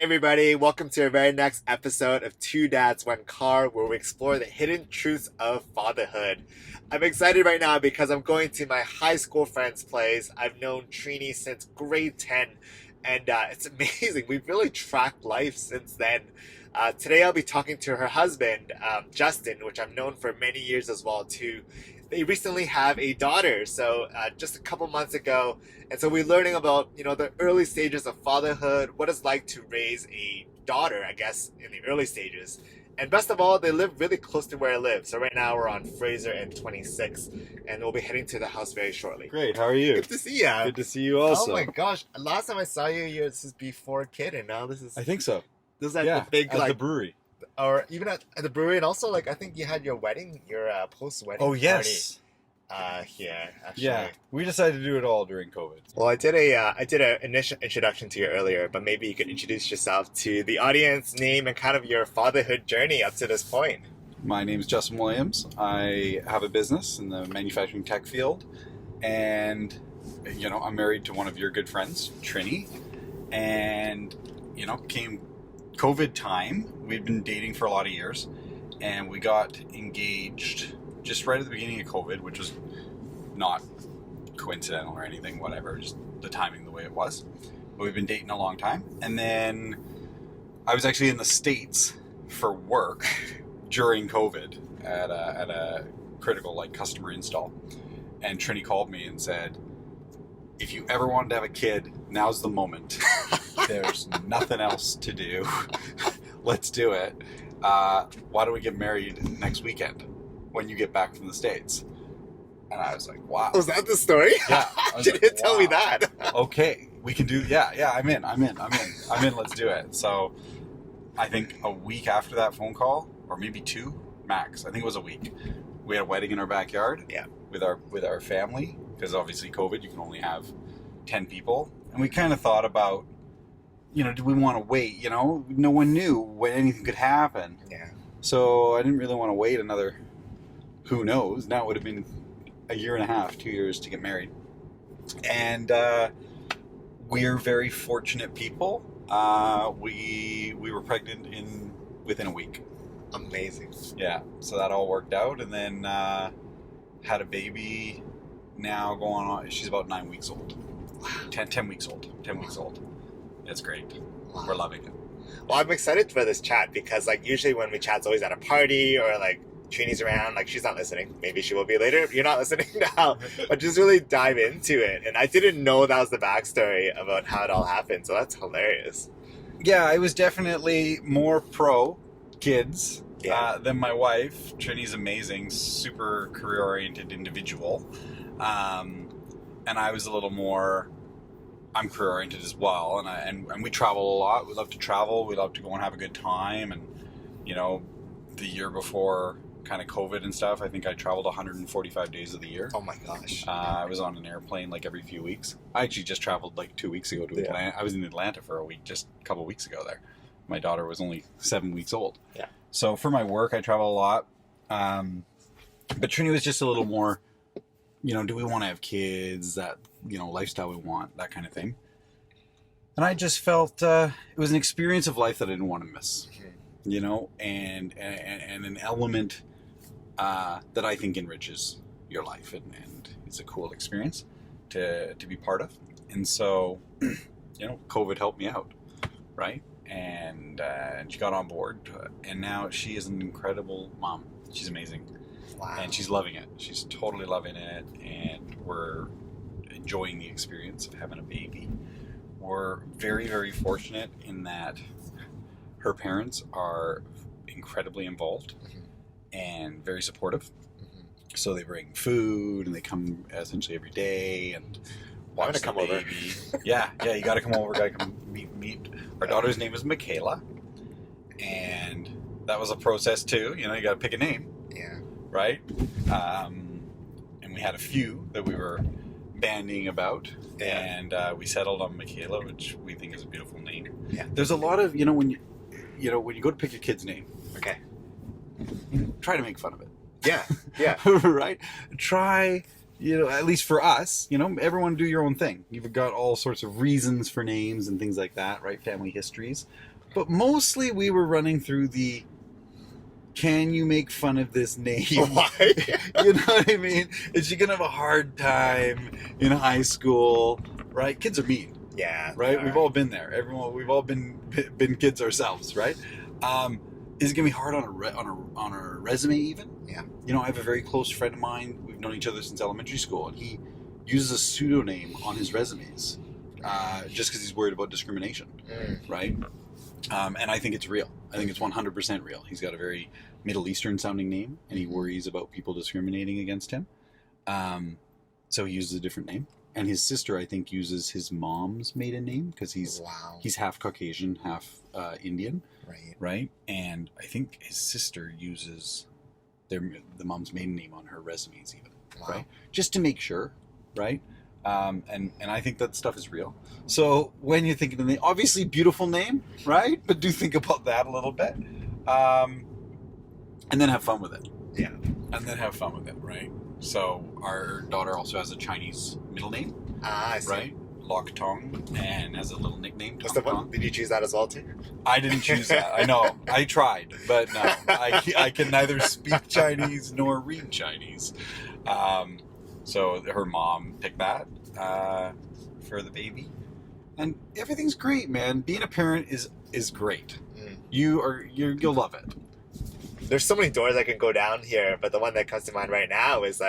Everybody, welcome to our very next episode of Two Dads, One Car, where we explore the hidden truths of fatherhood. I'm excited right now because I'm going to my high school friend's place. I've known Trini since grade 10, and it's amazing. We've really tracked life since then. Today I'll be talking to her husband, Justin, which I've known for many years as well, too. They recently have a daughter, so just a couple months ago, and so we're learning about, the early stages of fatherhood, what it's like to raise a daughter, I guess, in the early stages. And best of all, they live really close to where I live. So right now we're on Fraser and 26, and we'll be heading to the house very shortly. Great, how are you? Good to see you. Good to see you also. Oh my gosh. Last time I saw you, this is before kid, and now this is... I think so. This is at Yeah, the big, at the brewery. or even at the brewery, and also, I think you had your wedding, your post-wedding Oh, yes. party. Here, actually. Yeah, we decided to do it all during COVID. Well, I did an initial introduction to you earlier, but maybe you could introduce yourself to the audience, name, and kind of your fatherhood journey up to this point. My name is Justin Williams. I have a business in the manufacturing tech field, and I'm married to one of your good friends, Trini, and came COVID time. We'd been dating for a lot of years, and we got engaged just right at the beginning of COVID, which was not coincidental or anything, whatever, just the timing the way it was. But we've been dating a long time. And then I was actually in the States for work during COVID at a critical customer install. And Trini called me and said, if you ever wanted to have a kid, now's the moment. There's nothing else to do. Let's do it. Why don't we get married next weekend when you get back from the States? And I was like, wow. Was that the story? Yeah. You didn't tell me that. Okay, we can do, yeah, I'm in, let's do it. So I think a week after that phone call, or maybe two, max, I think it was a week, we had a wedding in our backyard. Yeah. With our family, because obviously COVID, you can only have 10 people. And we kind of thought about, do we want to wait? No one knew when anything could happen. Yeah. So I didn't really want to wait another, who knows, now it would have been a year and a half, 2 years to get married. And we're very fortunate people. We were pregnant within a week. Amazing. Yeah, so that all worked out, and then had a baby now going on. She's about 9 weeks old. 10 weeks old. 10 weeks old. It's great. Wow. We're loving it. Well, I'm excited for this chat because, usually when we chat, it's always at a party or, Trini's around. She's not listening. Maybe she will be later. You're not listening now. But just really dive into it. And I didn't know that was the backstory about how it all happened. So that's hilarious. Yeah, I was definitely more pro kids than my wife. Trini's amazing, super career-oriented individual. And I was a little more... I'm career-oriented as well, and we travel a lot. We love to travel. We love to go and have a good time. And, the year before kind of COVID and stuff, I think I traveled 145 days of the year. Oh, my gosh. I was on an airplane every few weeks. I actually just traveled 2 weeks ago to Atlanta. I was in Atlanta for a week just a couple weeks ago there. My daughter was only 7 weeks old. Yeah. So for my work, I travel a lot. But Trini was just a little more, do we want to have kids, that, lifestyle we want, that kind of thing. And I just felt it was an experience of life that I didn't want to miss, and an element that I think enriches your life. And it's a cool experience to be part of. And so, COVID helped me out, right? And she got on board. And now she is an incredible mom. She's amazing. Wow. And she's loving it. She's totally loving it. And we're enjoying the experience of having a baby. We're very, very fortunate in that her parents are incredibly involved and very supportive. So they bring food and they come essentially every day and watch the baby. Over. Yeah, you got to come over. Got to come meet. Our daughter's name is Michaela, and that was a process too. You got to pick a name. Yeah. Right? And we had a few that we were banding about, and we settled on Michaela, which we think is a beautiful name. Yeah. There's a lot of, when you go to pick your kid's name, okay, try to make fun of it. Yeah. Right? Try at least for us, everyone do your own thing. You've got all sorts of reasons for names and things like that, right? Family histories. But mostly we were running through can you make fun of this name? Why? You know what I mean? Is she going to have a hard time in high school, right? Kids are mean. Yeah. Right? We've all been there. We've all been kids ourselves, right? Is it going to be hard on a resume even? Yeah. I have a very close friend of mine. We've known each other since elementary school, and he uses a pseudonym on his resumes just because he's worried about discrimination, right? And I think it's real. I think it's 100% real. He's got a very Middle Eastern sounding name, and he worries about people discriminating against him. So he uses a different name. And his sister, I think, uses his mom's maiden name because he's half Caucasian, half Indian, right? And I think his sister uses the mom's maiden name on her resumes even, right? Just to make sure, right? And I think that stuff is real. So when you're thinking of the name, obviously beautiful name, right? But do think about that a little bit, and then have fun with it. Yeah, and then have fun with it, right? So our daughter also has a Chinese middle name, I see. right? Lok Tong, and has a little nickname. What's the one? Did you choose that as well too? I didn't choose that. I know. I tried, but no. I can neither speak Chinese nor read Chinese. So her mom picked that for the baby, and everything's great, man. Being a parent is great. You'll love it. There's so many doors I can go down here, but the one that comes to mind right now is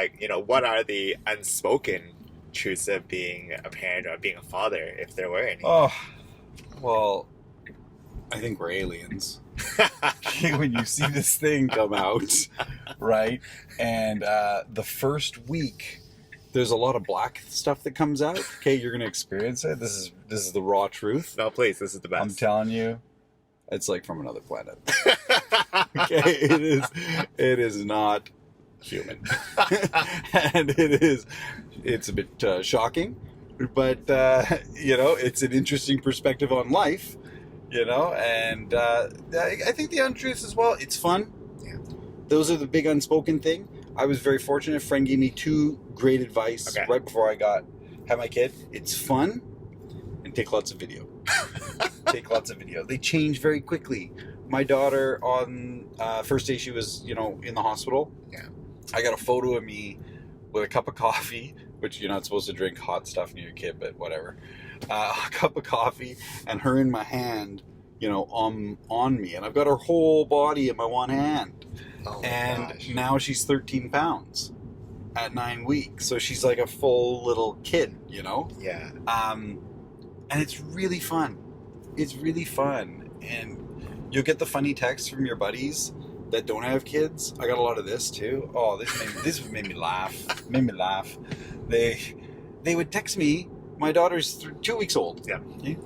what are the unspoken truths of being a parent or being a father, if there were any? Oh, well, I think we're aliens. When you see this thing come out, right? And the first week, there's a lot of black stuff that comes out. Okay, you're gonna experience it. This is the raw truth. No, please, this is the best. I'm telling you, it's like from another planet. Okay, it is not human. And it's a bit shocking, but it's an interesting perspective on life, and I think the untruths as well. It's fun. Yeah. Those are the big unspoken thing. I was very fortunate. A friend gave me 2 great advice right before I had my kid. It's fun and take lots of video. Take lots of video. They change very quickly. My daughter on first day she was, in the hospital. Yeah. I got a photo of me with a cup of coffee, which you're not supposed to drink hot stuff near your kid, but whatever. A cup of coffee and her in my hand, on me. And I've got her whole body in my one hand. Oh my gosh. Now she's 13 pounds at 9 weeks. So she's like a full little kid, Yeah. And it's really fun. It's really fun. And you'll get the funny texts from your buddies that don't have kids. I got a lot of this too. Oh, this made me laugh. They would text me. My daughter's 2 weeks old. Yeah. Okay?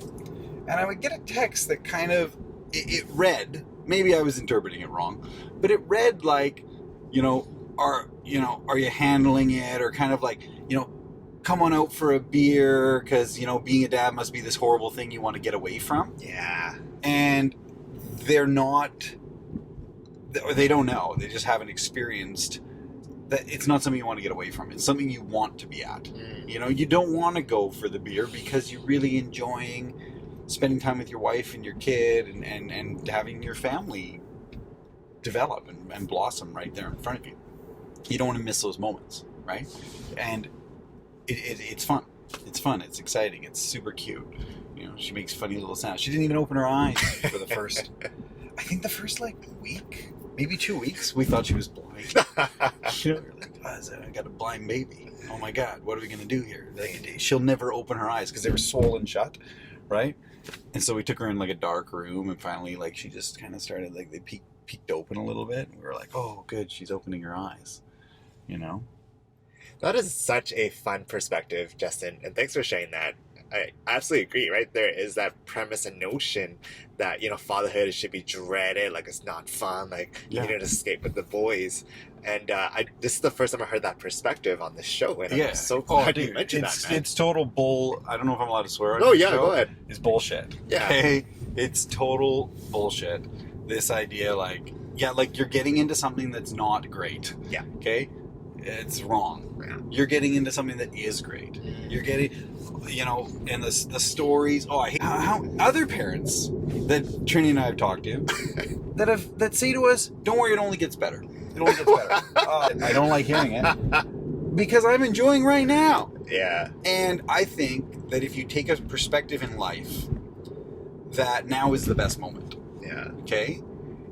And I would get a text that kind of it read. Maybe I was interpreting it wrong, but it read like, are you handling it, or kind of like, come on out for a beer because being a dad must be this horrible thing you want to get away from. Yeah. And they're not, or they don't know. They just haven't experienced that. It's not something you want to get away from. It's something you want to be at. You don't want to go for the beer because you're really enjoying spending time with your wife and your kid and having your family develop and blossom right there in front of you. You don't want to miss those moments, right? And it's fun. It's fun. It's exciting. It's super cute. She makes funny little sounds. She didn't even open her eyes for the first, I think the first week, maybe 2 weeks, we thought she was blind. We were like, I got a blind baby. Oh my God, what are we going to do here? She'll never open her eyes because they were swollen shut, right? And so we took her in a dark room, and finally she just kind of started they peeked open a little bit. And we were like, oh good, she's opening her eyes, That is such a fun perspective, Justin, and thanks for sharing that. I absolutely agree, right? There is that premise and notion that, fatherhood should be dreaded, it's not fun, you need to escape with the boys. And this is the first time I heard that perspective on this show, and I'm so glad you mentioned that, man. It's total bull. I don't know if I'm allowed to swear on Oh, this yeah, show. go ahead. It's bullshit. Yeah. Okay? It's total bullshit. This idea, you're getting into something that's not great. Yeah. Okay? it's wrong. Yeah. You're getting into something that is great. You're getting, and the stories. Oh, I hate how other parents that Trini and I have talked to that say to us, "Don't worry, it only gets better. It only gets better." I don't like hearing it because I'm enjoying right now. Yeah. And I think that if you take a perspective in life, that now is the best moment. Yeah. Okay?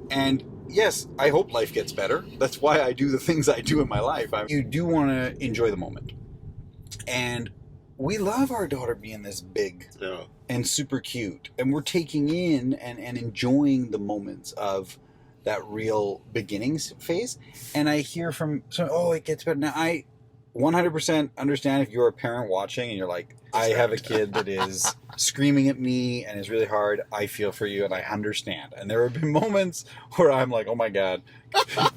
And yes, I hope life gets better. That's why I do the things I do in my life. You do want to enjoy the moment. And we love our daughter being this big and super cute. And we're taking in and enjoying the moments of that real beginnings phase. And I hear from it gets better. Now, I 100% understand if you're a parent watching and you're like, I have a kid that is screaming at me and is really hard. I feel for you and I understand. And there have been moments where I'm like, oh my God,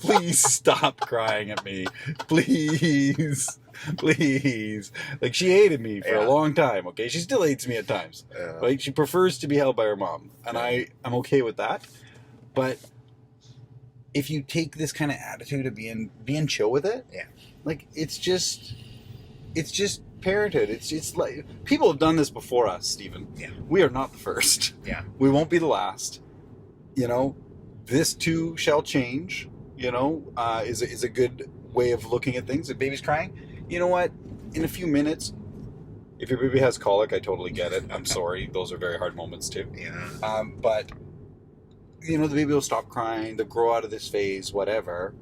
please stop crying at me. Please. Please. Like, she hated me for a long time, okay? She still hates me at times. Right? She prefers to be held by her mom. And I'm okay with that. But if you take this kind of attitude of being chill with it, like, it's just parenthood. It's like, people have done this before us, Stephen. Yeah. We are not the first. Yeah. We won't be the last. This too shall change, is a good way of looking at things. If baby's crying, you know what? In a few minutes, if your baby has colic, I totally get it. I'm sorry. Those are very hard moments too. Yeah. But, the baby will stop crying. They'll grow out of this phase, whatever.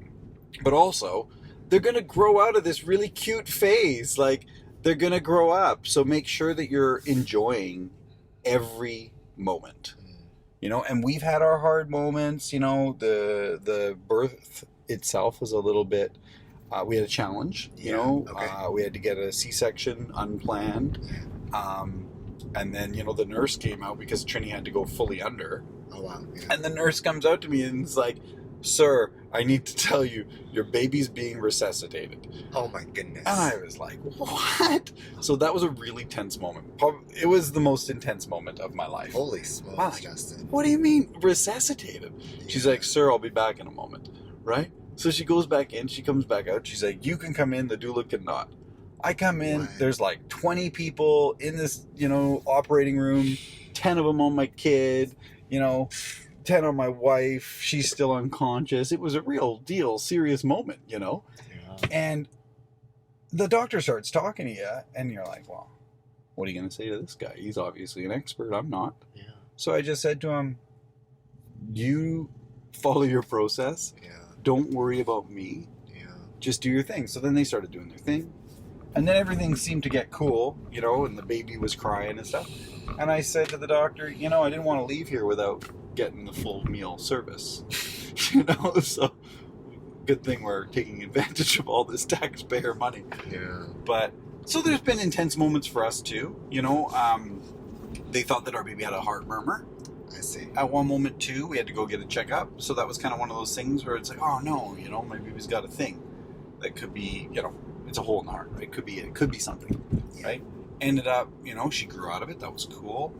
But also, they're going to grow out of this really cute phase. Like, they're going to grow up. So make sure that you're enjoying every moment. And we've had our hard moments. The birth itself was a little bit, we had a challenge, Okay. we had to get a C-section unplanned. And then, the nurse came out because Trini had to go fully under. Oh, wow. Yeah. And the nurse comes out to me and is like, "Sir, I need to tell you, your baby's being resuscitated." Oh, my goodness. And I was like, what? So that was a really tense moment. It was the most intense moment of my life. Holy smokes, Wow. Justin. What do you mean, resuscitated? Yeah. She's like, "Sir, I'll be back in a moment." Right? So she goes back in, she comes back out. She's like, "You can come in, the doula cannot." I come in, What? there's like 20 people in this, operating room, 10 of them on my kid, 10 on my wife. She's still unconscious. It was a real deal, serious moment, Yeah. And the doctor starts talking to you, and you're like, well, what are you going to say to this guy? He's obviously an expert. I'm not. Yeah. So I just said to him, you follow your process. Yeah. Don't worry about me. Yeah. Just do your thing. So then they started doing their thing. And then everything seemed to get cool, and the baby was crying and stuff. And I said to the doctor, I didn't want to leave here without getting the full meal service. So good thing we're taking advantage of all this taxpayer money. Yeah. But so there's been intense moments for us too. They thought that our baby had a heart murmur. I see. At one moment too, we had to go get a checkup. So that was kind of one of those things where it's like, oh no, my baby's got a thing that could be, it's a hole in the heart, right? It could be something, right? Ended up, she grew out of it. That was cool.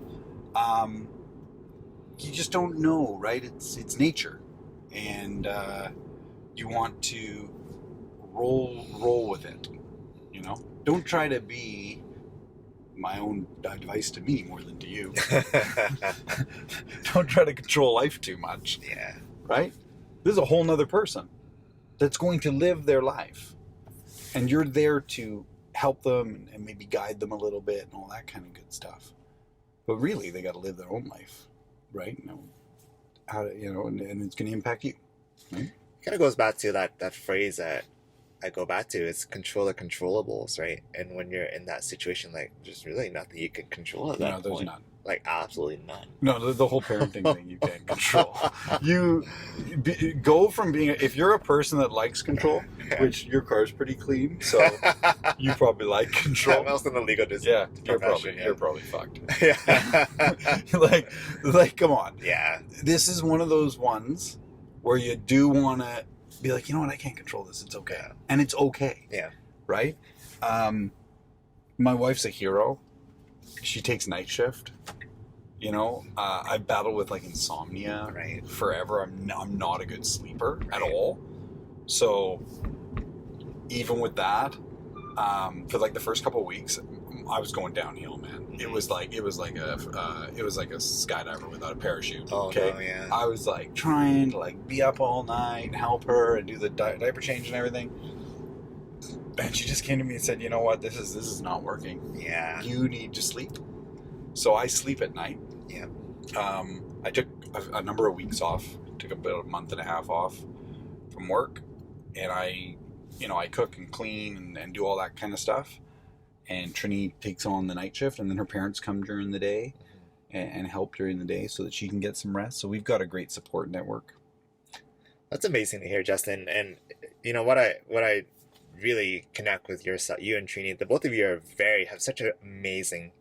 You just don't know, right? It's nature, and you want to roll with it. Don't try to be my own advice to me more than to you. Don't try to control life too much. Yeah. Right? This is a whole nother person that's going to live their life. And you're there to help them and maybe guide them a little bit and all that kind of good stuff. But really, they got to live their own life, right? And it's going to impact you. Right? Kind of goes back to that phrase that I go back to. It's control the controllables, right? And when you're in that situation, like, there's really nothing you can control at that point. No, there's none. Like, absolutely none. No, the whole parenting thing you can't control. Go from being, if you're a person that likes control, which your car's pretty clean, so you probably like control. I'm also in the legal business. You're probably fucked. Yeah. like, come on. Yeah. This is one of those ones where you do want to be like, you know what, I can't control this. It's okay. And it's okay. Yeah. Right? My wife's a hero. She takes night shift. I battle with like insomnia forever. I'm not a good sleeper at all. So even with that, for like the first couple of weeks, I was going downhill, man. It was like a skydiver without a parachute. Oh, okay, no, yeah. I was like trying to like be up all night and help her and do the diaper change and everything. And she just came to me and said, "You know what? This is not working. Yeah. You need to sleep." So I sleep at night. Yeah. I took a number of weeks off. Took about a month and a half off from work, and I cook and clean and do all that kind of stuff. And Trini takes on the night shift, and then her parents come during the day and help during the day so that she can get some rest. So we've got a great support network. That's amazing to hear, Justin. And you know what I really connect with you and Trini. The both of you have such an amazing,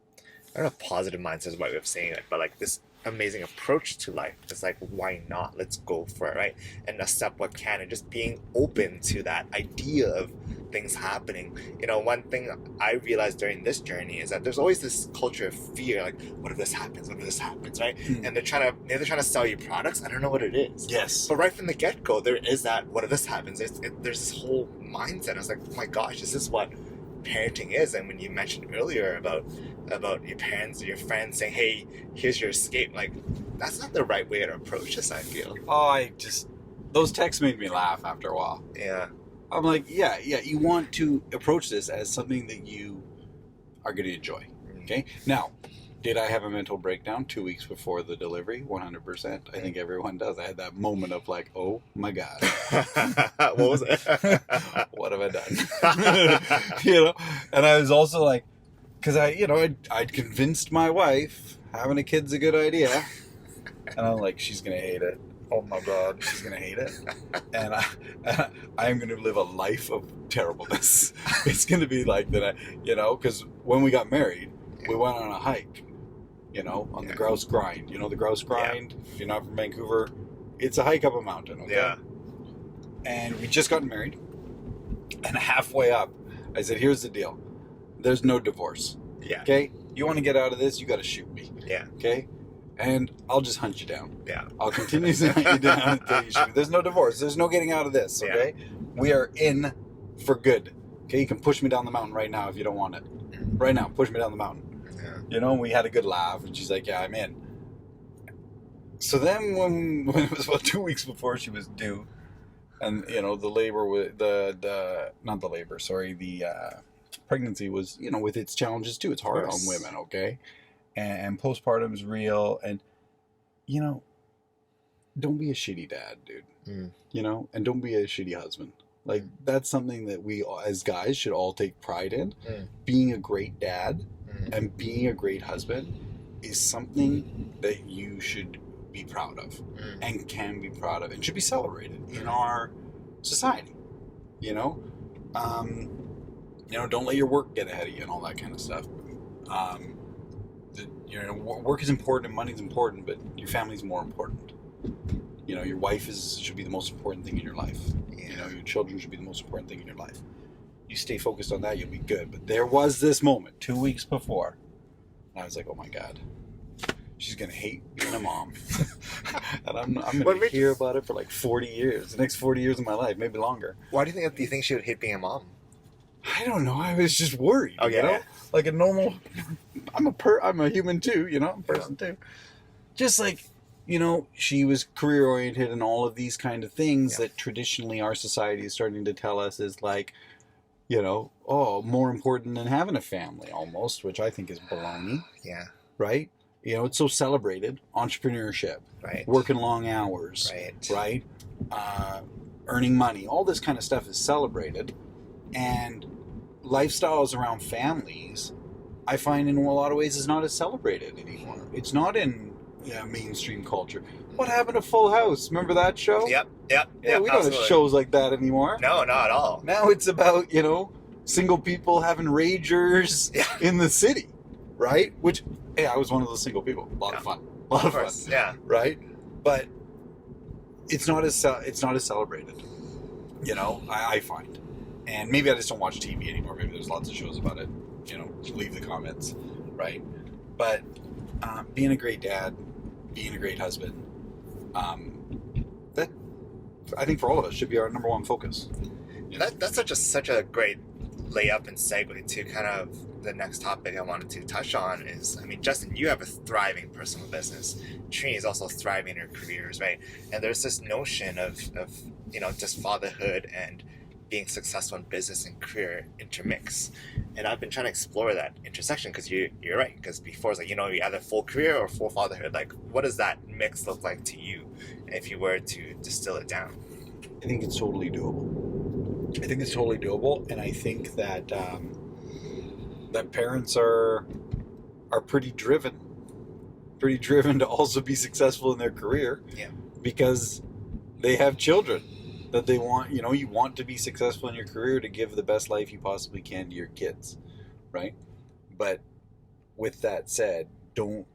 I don't know if positive mindset is the right way of saying it, but like this amazing approach to life. It's like, why not? Let's go for it, right? And accept what can, and just being open to that idea of things happening. You know, one thing I realized during this journey is that there's always this culture of fear, like, what if this happens? What if this happens, right? And they're trying to sell you products. I don't know what it is. Yes. But right from the get-go, there is that, what if this happens? There's this whole mindset. I was like, oh my gosh, this is what parenting is. And when you mentioned earlier about your parents or your friends saying, hey, here's your escape, like, that's not the right way to approach this, I feel. Oh, those texts made me laugh after a while. Yeah. I'm like, yeah, you want to approach this as something that you are going to enjoy. Okay? Now, did I have a mental breakdown 2 weeks before the delivery? 100%. I think everyone does. I had that moment of like, oh my God. What was it? What have I done? You know? And I was also like, because I'd convinced my wife having a kid's a good idea. And I'm like, she's going to hate it. Oh my God, she's going to hate it. And I am going to live a life of terribleness. It's going to be like that, because when we got married, we went on a hike, on the Grouse Grind. You know the Grouse Grind? If you're not from Vancouver, it's a hike up a mountain, okay? Yeah. And we just got married. And halfway up, I said, here's the deal. There's no divorce. Yeah. Okay? You want to get out of this, you got to shoot me. Yeah. Okay? And I'll just hunt you down. Yeah. I'll continue to hunt you down until you shoot me. There's no divorce. There's no getting out of this, okay? Yeah. We are in for good. Okay? You can push me down the mountain right now if you don't want it. Right now, push me down the mountain. Yeah. We had a good laugh, and she's like, yeah, I'm in. So then when it was about 2 weeks before she was due, and, the labor, pregnancy was, with its challenges too. It's hard on women, okay? And postpartum is real, and don't be a shitty dad, dude. And don't be a shitty husband. Like, that's something that we as guys should all take pride in. Being a great dad and being a great husband is something that you should be proud of and can be proud of and should be celebrated in our society. Don't let your work get ahead of you and all that kind of stuff. Work is important and money is important, but your family is more important. Your wife should be the most important thing in your life. Your children should be the most important thing in your life. You stay focused on that, you'll be good. But there was this moment 2 weeks before, and I was like, oh my God, she's gonna hate being a mom. And I'm gonna hear about it for like 40 years, the next 40 years of my life, maybe longer. Why do you think she would hate being a mom? I don't know. I was just worried. Oh, yeah. Like a normal. I'm a human too. I'm a person too. Just like, she was career oriented and all of these kind of things that traditionally our society is starting to tell us is like, more important than having a family almost, which I think is baloney. Yeah. Right. It's so celebrated. Entrepreneurship. Right. Working long hours. Right. Earning money. All this kind of stuff is celebrated. And lifestyles around families, I find in a lot of ways is not as celebrated anymore. It's not in mainstream culture. What happened to Full House? Remember that show? Yep. Yeah, we don't have shows like that anymore. No, not at all. Now it's about, single people having ragers in the city, right? Which, hey, I was one of those single people. A lot of fun. A lot of fun. Yeah. Right? But it's not as celebrated, I find. And maybe I just don't watch TV anymore. Maybe there's lots of shows about it. Leave the comments, right? But being a great dad, being a great husband, that I think for all of us should be our number one focus. That's such a great layup and segue to kind of the next topic I wanted to touch on is, I mean, Justin, you have a thriving personal business. Trini is also thriving in her careers, right? And there's this notion of just fatherhood and being successful in business and career intermix. And I've been trying to explore that intersection because you're right. Because before it's like, you either full career or full fatherhood. Like, what does that mix look like to you if you were to distill it down? I think it's totally doable. And I think that that parents are pretty driven to also be successful in their career. Yeah. Because they have children that they want. You want to be successful in your career to give the best life you possibly can to your kids, right? But with that said, don't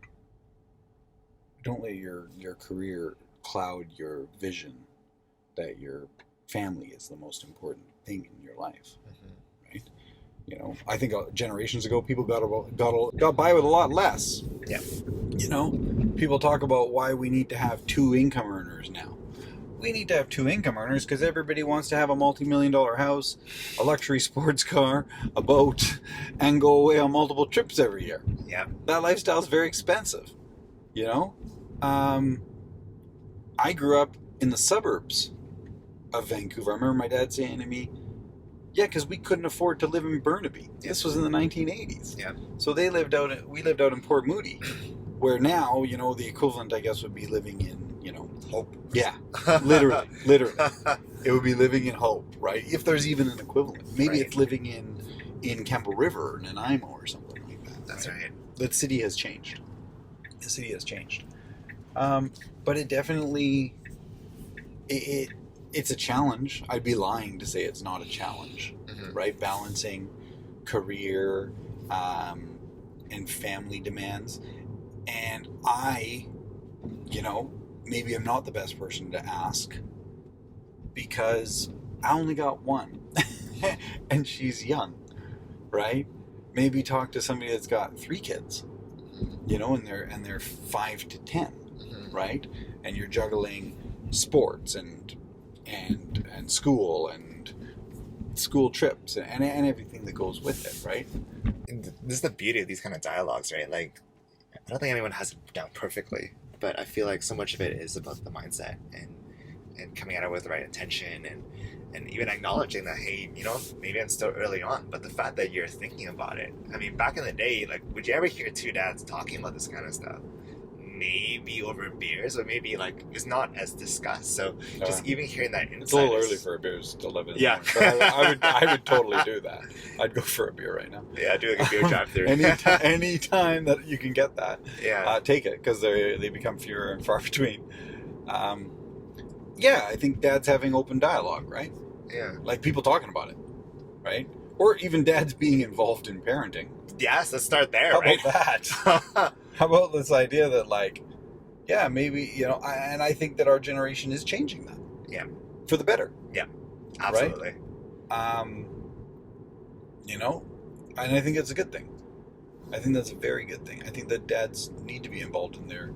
let your career cloud your vision that your family is the most important thing in your life, right? I think generations ago people got by with a lot less. Yeah. People talk about why we need to have two income earners now. We need to have two income earners because everybody wants to have a multi-million-dollar house, a luxury sports car, a boat, and go away on multiple trips every year. Yeah. That lifestyle is very expensive. I grew up in the suburbs of Vancouver. I remember my dad saying to me, yeah, because we couldn't afford to live in Burnaby. This was in the 1980s. Yeah. So we lived out in Port Moody, where now, the equivalent, I guess, would be living in, Hope. Yeah, literally. It would be living in Hope, right? If there's even an equivalent. Maybe Right. it's living in Campbell River or Nanaimo or something like that. That's right. The city has changed. But it definitely, it's a challenge. I'd be lying to say it's not a challenge, right? Balancing career and family demands. And maybe I'm not the best person to ask because I only got one and she's young, right? Maybe talk to somebody that's got 3 kids, and they're 5 to 10, right? And you're juggling sports and school and school trips and everything that goes with it, right? And this is the beauty of these kind of dialogues, right? Like, I don't think anyone has it down perfectly, but I feel like so much of it is about the mindset and coming at it with the right intention and even acknowledging that, hey, maybe I'm still early on, but the fact that you're thinking about it. I mean, back in the day, like, would you ever hear 2 dads talking about this kind of stuff? Maybe over beers, or maybe like it's not as discussed. So just even hearing that insight, it's a little early for a beer. It's 11 in the morning. But I would totally do that. I'd go for a beer right now. Yeah, do like a beer drive through. Any time that you can get that, take it, because they become fewer and far between. I think dads having open dialogue, right? Yeah, like people talking about it, right? Or even dads being involved in parenting. Yes, let's start there. How right? about that? How about this idea that, like, maybe, and I think that our generation is changing that. Yeah. For the better. Yeah, absolutely. Right? And I think that's a good thing. I think that's a very good thing. I think that dads need to be involved in their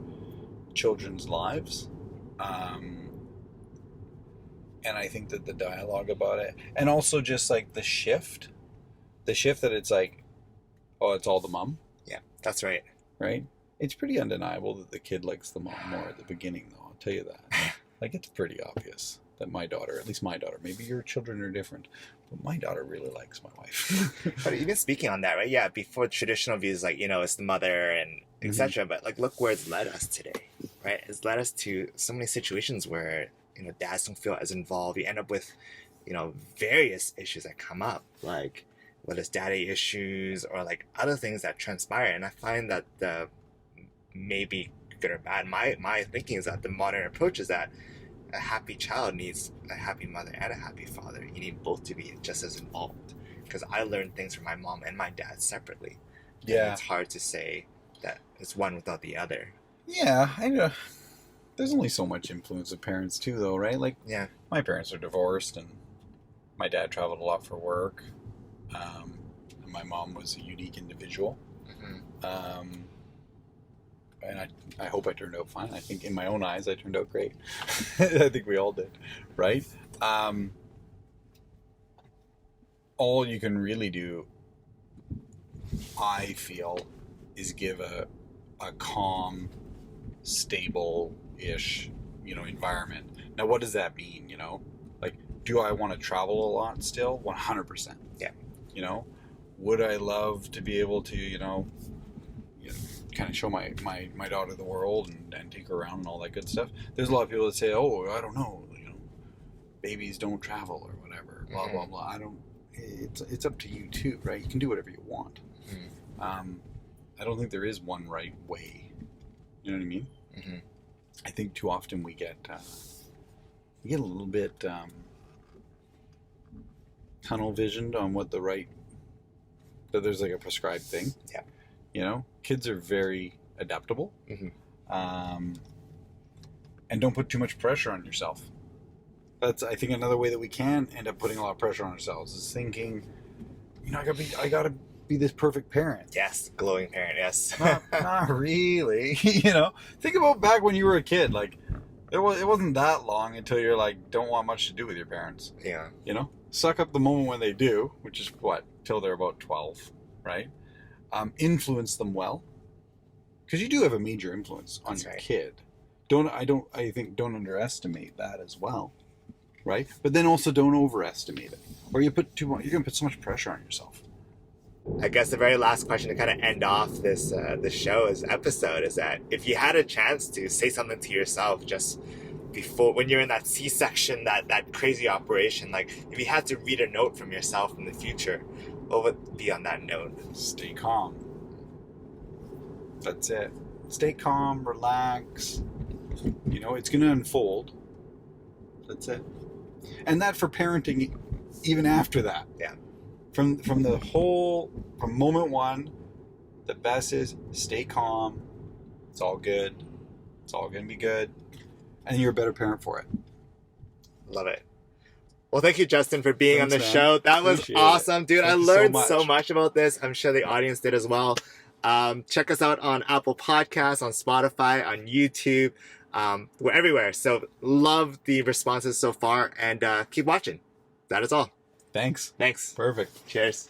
children's lives. And I think that the dialogue about it, and also just like the shift that it's like, oh, it's all the mom. Yeah, that's right. Right? It's pretty undeniable that the kid likes the mom more at the beginning, though. I'll tell you that. Like, it's pretty obvious that at least my daughter, maybe your children are different, but my daughter really likes my wife. But even speaking on that, right? Yeah, before traditional views, like, it's the mother and etc. But like, look where it's led us today, right? It's led us to so many situations where, dads don't feel as involved. You end up with, various issues that come up, like whether it's daddy issues or like other things that transpire. And I find that the maybe good or bad, my thinking is that the modern approach is that a happy child needs a happy mother and a happy father. You need both to be just as involved, because I learned things from my mom and my dad separately. Yeah, and it's hard to say that it's one without the other. Yeah, I know. There's only so much influence of parents too, though, right? Like, yeah, my parents are divorced, and my dad traveled a lot for work. And my mom was a unique individual. And I hope I turned out fine. I think in my own eyes I turned out great. I think we all did, right? all you can really do, I feel, is give a calm, stable-ish, environment. Now, what does that mean, Like, do I want to travel a lot still? 100%. Yeah. Would I love to be able to, kind of show my daughter the world and take her around and all that good stuff? There's a lot of people that say, oh, I don't know, babies don't travel or whatever, blah, blah, blah. It's up to you too, right? You can do whatever you want. I don't think there is one right way. You know what I mean? I think too often we get a little bit tunnel visioned on what that there's like a prescribed thing. Yeah. Kids are very adaptable. And don't put too much pressure on yourself. That's, I think, another way that we can end up putting a lot of pressure on ourselves is thinking, I gotta be this perfect parent. Yes, glowing parent. Yes. Not really. Think about back when you were a kid. Like, it wasn't that long until you're like, don't want much to do with your parents. Yeah. Suck up the moment when they do, which is what, till they're about 12, right? Influence them well, because you do have a major influence on your kid. I think don't underestimate that as well, right? But then also don't overestimate it, or you put too much. You're gonna put so much pressure on yourself. I guess the very last question to kind of end off this episode is that if you had a chance to say something to yourself just before, when you're in that C-section, that crazy operation, like if you had to read a note from yourself in the future, what would be on that note? Stay calm. That's it. Stay calm, relax. It's going to unfold. That's it. And that for parenting, even after that. Yeah. From moment one, the best is stay calm. It's all good. It's all going to be good. And you're a better parent for it. Love it. Well, thank you, Justin, for being on the show. That was Appreciate awesome, dude. I Thank you learned so so much about this. I'm sure the audience did as well. Check us out on Apple Podcasts, on Spotify, on YouTube. We're everywhere. So love the responses so far, and keep watching. That is all. Thanks. Thanks. Perfect. Cheers.